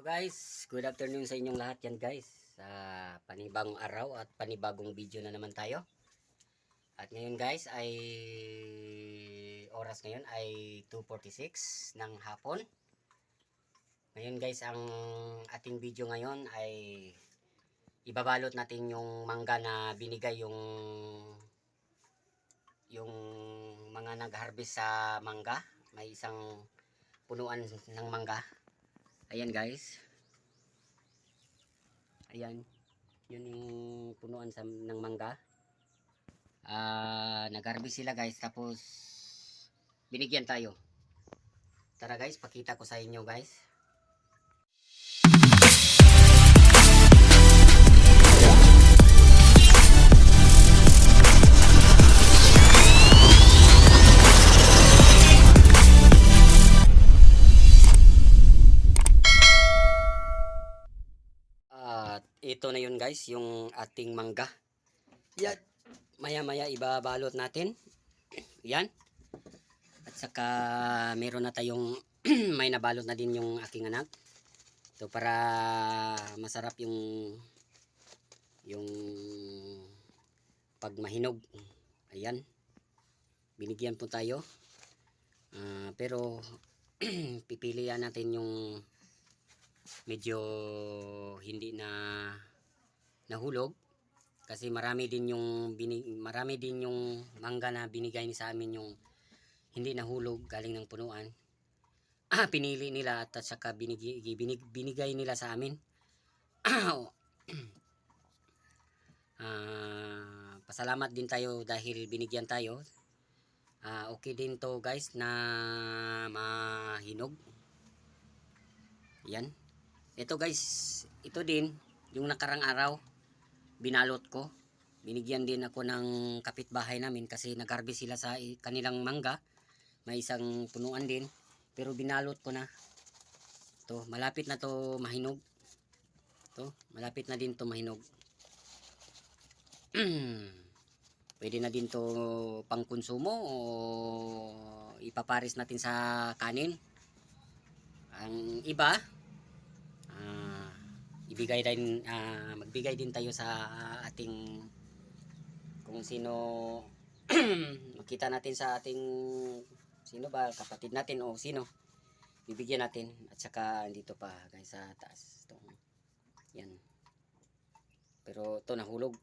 Guys, good afternoon sa inyong lahat yan guys. Sa panibagong araw at panibagong video na naman tayo. At ngayon guys ay oras ngayon ay 2:46 ng hapon. Ngayon guys, ang ating video ngayon ay ibabalot natin yung mangga na binigay yung mga nag-harvest sa mangga. May isang punuan ng mangga. Ayan guys. Ayan. Yun yung punuan ng mangga. Nag-harvest sila guys. Tapos binigyan tayo. Tara guys, pakita ko sa inyo guys. Ito na yun guys, yung ating mangga. Yan. Maya-maya ibabalot natin. Yan. At saka meron na tayong may nabalot na din yung aking anak. So para masarap yung pag mahinog. Ayan. Binigyan po tayo. Pero pipilian natin yung medyo hindi na nahulog kasi marami din yung mangga na binigay ni sa amin yung hindi nahulog galing ng punuan. Pinili nila at saka binigay nila sa amin. Pasalamat din tayo dahil binigyan tayo. Okay din to guys na mahinog. Yan. Ito guys, ito din yung nakarang araw binalot ko. Binigyan din ako ng kapitbahay namin kasi nag-harvest sila sa kanilang mangga. May isang punuan din pero binalot ko na. To, malapit na to mahinog. To, malapit na din to mahinog. Pwede na din to pangkonsumo o ipapares natin sa kanin. Ang iba magbigay din tayo sa ating kung sino makita natin sa ating sino ba kapatid natin o sino bibigyan natin. At saka dito pa guys sa taas ito. Yan, pero ito nahulog.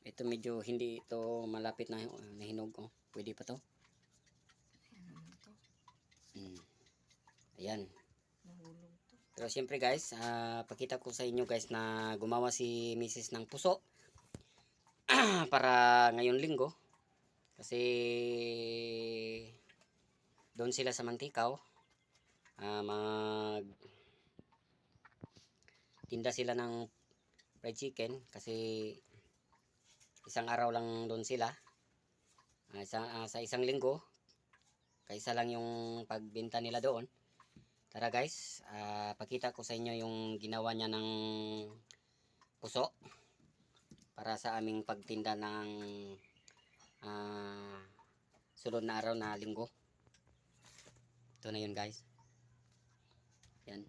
Ito medyo hindi ito malapit na nahinog. Pwede pa to. Ayan. Pero siyempre guys, pakita ko sa inyo guys na gumawa si Mrs. ng puso para ngayong linggo. Kasi doon sila sa Mantikaw. Tinda sila ng fried chicken kasi isang araw lang doon sila. Sa isang linggo. Kaisa lang yung pagbenta nila doon. Tara guys, pakita ko sa inyo yung ginawa niya ng puso para sa aming pagtinda ng sunod na araw na linggo. Ito na yun guys. Yan.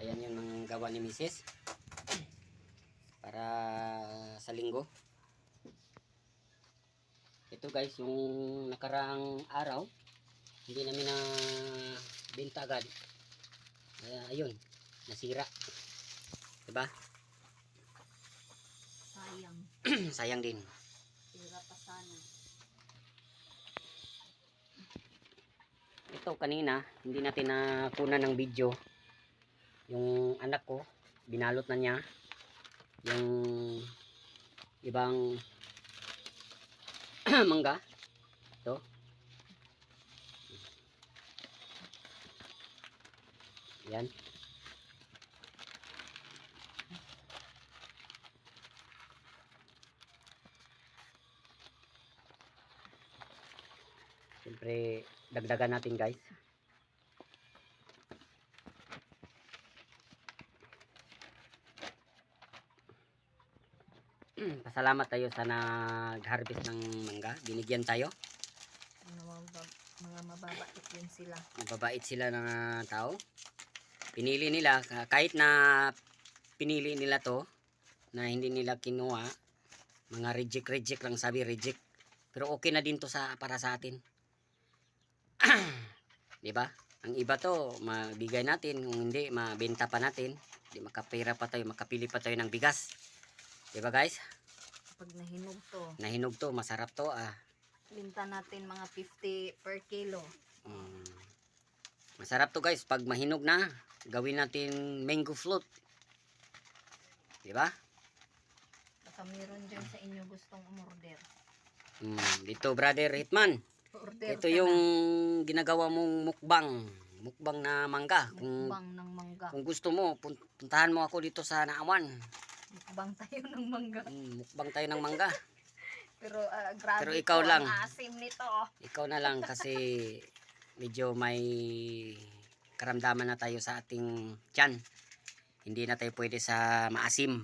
Ayan yung mga gawa ni Mrs. para sa linggo. Ito guys, yung nakaraang araw hindi namin na benta agad. Ayun, nasira. Diba? Sayang. Sayang din. Sira pa sana. Ito kanina, hindi natin nakunan ng video. Yung anak ko, binalot na niya yung ibang mangga. Ito. Yan. Siyempre, dagdagan natin guys. Pasalamat tayo sa nag-harvest ng mangga. Binigyan tayo. Mga mababait din sila. Mababait sila ng tao. Pinili nila, kahit na pinili nila to, na hindi nila kinuha, mga reject lang sabi, reject. Pero okay na din to para sa atin. 'Di ba? Ang iba to, mabigay natin, kung hindi mabenta pa natin, hindi makapira pa tayo, makapili pa tayo ng bigas. 'Di ba guys? Pag nahinog to, Nahinog to, masarap to binta natin mga 50 per kilo. Masarap to guys, pag mahinog na, gawin natin mango float. 'Di ba? Baka meron dyan sa inyo gustong umorder. Dito brother Hitman. Order Ito ka yung na. ginagawa mong mukbang na mangga. Mukbang ng mangga. Kung gusto mo, puntahan mo ako dito sa Naawan. Mukbang tayo ng mangga. Mukbang tayo ng mangga. Pero grabe Pero ikaw po lang. ang asim nito. Ikaw na lang kasi medyo may karamdaman na tayo sa ating tiyan. Hindi na tayo pwede sa maasim.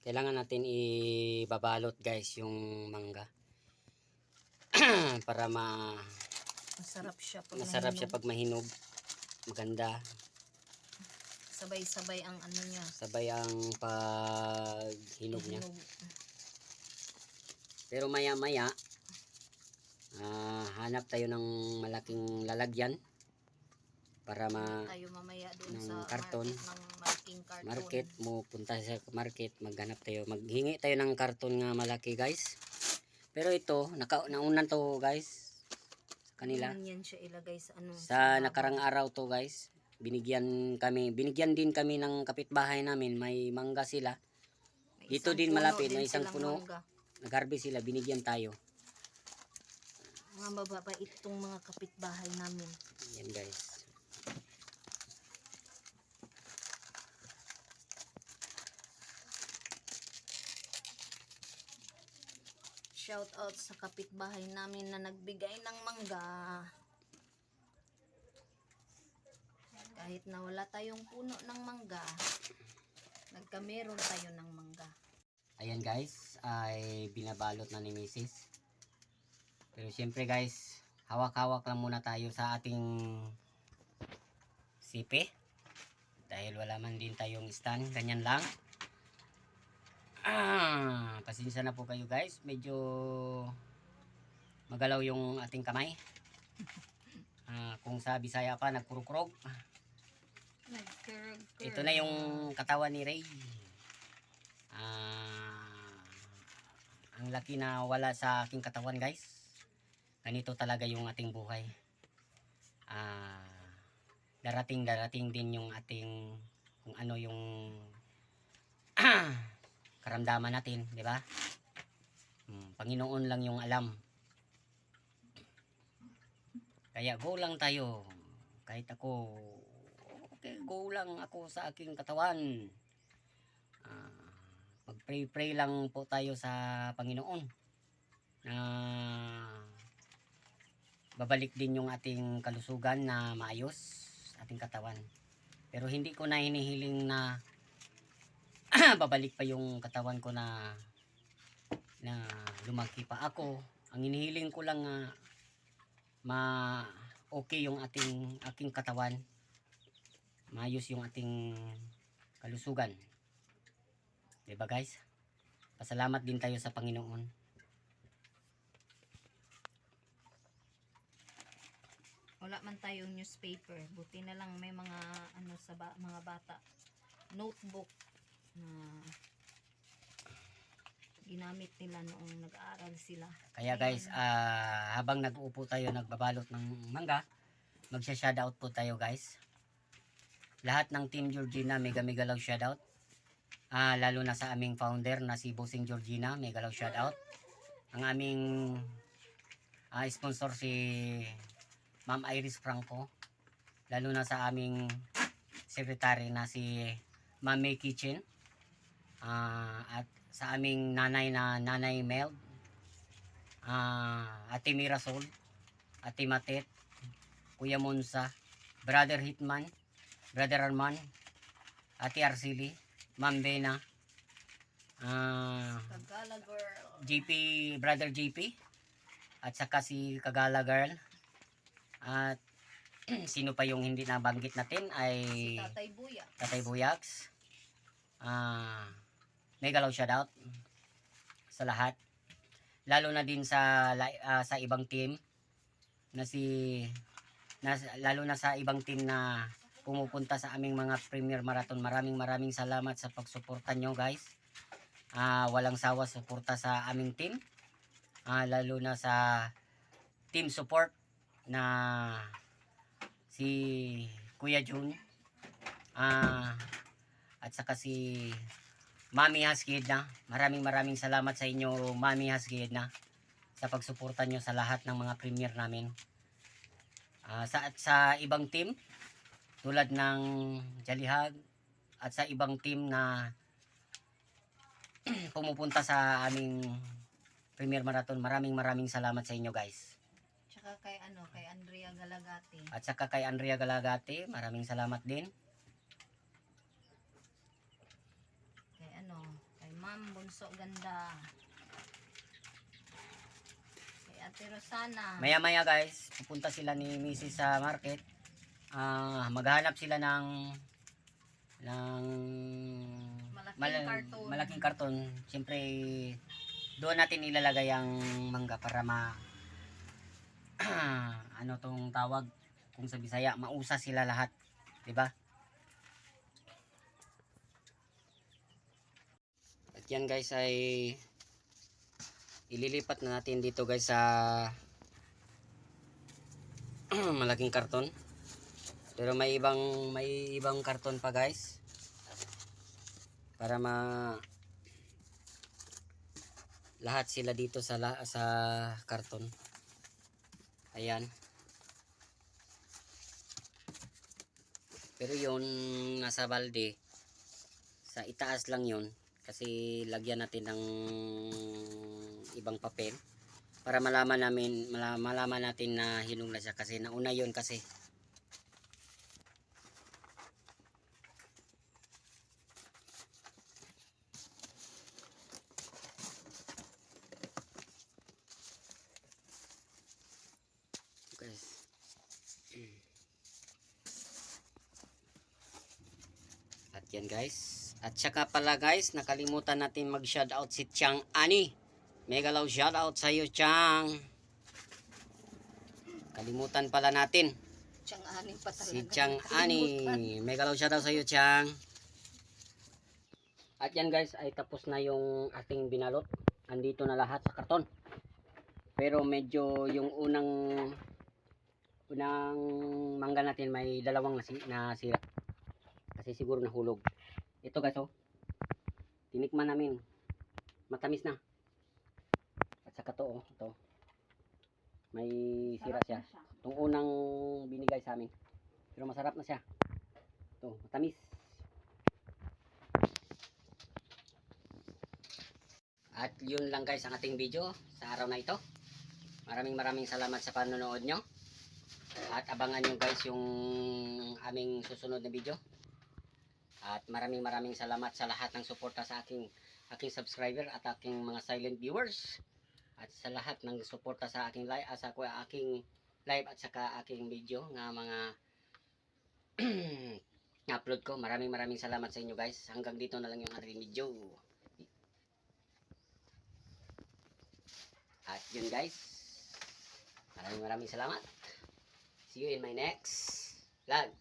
Kailangan natin ibabalot guys yung mangga. Para Masarap siya pag masarap siya nahinog. pag mahinog. Maganda. Sabay-sabay ang ano niya. Sabay ang paghinog niya. Hinog. Pero maya maya hanap tayo ng malaking lalagyan para Tayo mamaya doon ng sa karton. market ng malaking karton. market mo, punta sa market, maghanap tayo, maghingi tayo ng karton nga malaki guys. Pero ito naunan to guys sa kanila. Yan siya ilagay sa ano. Sa nakarang araw to guys, binigyan din kami ng kapitbahay namin, may mangga sila. May Dito isang din puno malapit, din may isang silang puno. mangga. Nag-harvest sila, binigyan tayo. Mga mababait itong mga kapitbahay namin. Yan guys. Shout out sa kapitbahay namin na nagbigay ng mangga. Kahit na wala tayong puno ng mangga, nagkameron tayo ng mangga. Ayan guys, ay binabalot na ni Mrs. Pero syempre guys, hawak-hawak lang muna tayo sa ating sipe. Dahil wala man din tayong stand, ganyan lang. Pasensya na po kayo guys, medyo magalaw yung ating kamay. Kung sa Bisaya pa, nagkurukrog. Ito na yung katawan ni Ray. Ang laki na wala sa aking katawan guys. Ganito talaga yung ating buhay. Darating din yung ating kung ano yung karamdaman natin, di ba? Panginoon lang yung alam. Kaya go lang tayo. Kahit ako, okay, go lang ako sa aking katawan. Mag-pray lang po tayo sa Panginoon na babalik din yung ating kalusugan na maayos sa ating katawan. Pero hindi ko na hinihiling na babalik pa yung katawan ko na lumaki pa ako. Ang hinihiling ko lang okay yung aking katawan, maayos yung ating kalusugan. Diba guys? Pasalamat din tayo sa Panginoon. Wala man tayong newspaper, buti na lang may mga ano sa mga bata, notebook na ginamit nila noong nag-aaral sila. Kaya guys, habang nag-uupo tayo nagbabalot ng mangga, magsha-shoutout po tayo guys. Lahat ng Team Georgina, mega love shoutout. Lalo na sa aming founder na si Bossing Georgina, mega love shoutout. Ang aming sponsor si Ma'am Iris Franco, lalo na sa aming secretary na si Ma'am May Kitchen, at sa aming nanay na Nanay Mel, Ate Mirasol, Ate Matet, Kuya Monsa, Brother Hitman, Brother Arman, Ate Arceli, Ma'am Bena, Kagala girl. JP, Brother JP, at saka si Kagala Girl. At sino pa yung hindi nabanggit natin ay Si Tatay Buya. Tatay Buyaks. Mega love shoutout sa lahat. Lalo na din sa ibang team na lalo na sa ibang team na pumupunta sa aming mga Premier Marathon. Maraming salamat sa pagsuporta nyo, guys. Walang sawa suporta sa aming team. Lalo na sa team support na si Kuya Jun, at saka si Mami Haskid na. Maraming salamat sa inyo, Mami Haskid na, sa pagsuporta nyo sa lahat ng mga premier namin. Sa ibang team tulad ng Jalihag at sa ibang team na pumupunta sa aming Premier Marathon, maraming salamat sa inyo, guys. Tsaka kay Andrea Galagati. At saka kay Andrea Galagati, maraming salamat din. Kay Ma'am Bunso Ganda. Kay Ate Rosana. Maya guys, pupunta sila ni Mrs. sa market. Maghanap sila ng Karton. malaking karton. Siyempre, doon natin ilalagay ang mangga para ano tong tawag kung sa Bisaya, mausa sila lahat, 'di ba? At yan guys ay ililipat na natin dito guys sa malaking karton. Pero may ibang karton pa guys para lahat sila dito sa karton. Ayan. Pero yun nasa balde, sa itaas lang yun kasi lagyan natin ng ibang papel para malaman natin na hinog na siya kasi nauna yun kasi. Guys. At yan guys. At saka pala guys, nakalimutan natin mag-shoutout si Chang Ani. Mega love shoutout sa iyo, Chang. Kalimutan pala natin. Chang Ani pa talaga. Si Chang Ani. Mega love shoutout sa iyo, Chang. At yan guys, ay tapos na yung ating binalot. Andito na lahat sa karton. Pero medyo yung unang mangga natin may dalawang nasira. Kasi siguro nahulog. Ito guys, oh. Tinikman namin. Matamis na. At saka to, oh. Ito. May sira siya. Itong unang binigay sa amin. Pero masarap na siya. Ito, matamis. At yun lang guys ang ating video sa araw na ito. Maraming salamat sa panonood nyo. At abangan nyo guys yung aming susunod na video. At maraming salamat sa lahat ng suporta sa aking subscriber at aking mga silent viewers. At sa lahat ng suporta sa aking live, at saka aking video nga mga upload ko. Maraming salamat sa inyo guys. Hanggang dito na lang yung ating video. At yun guys. Maraming salamat. See you in my next vlog.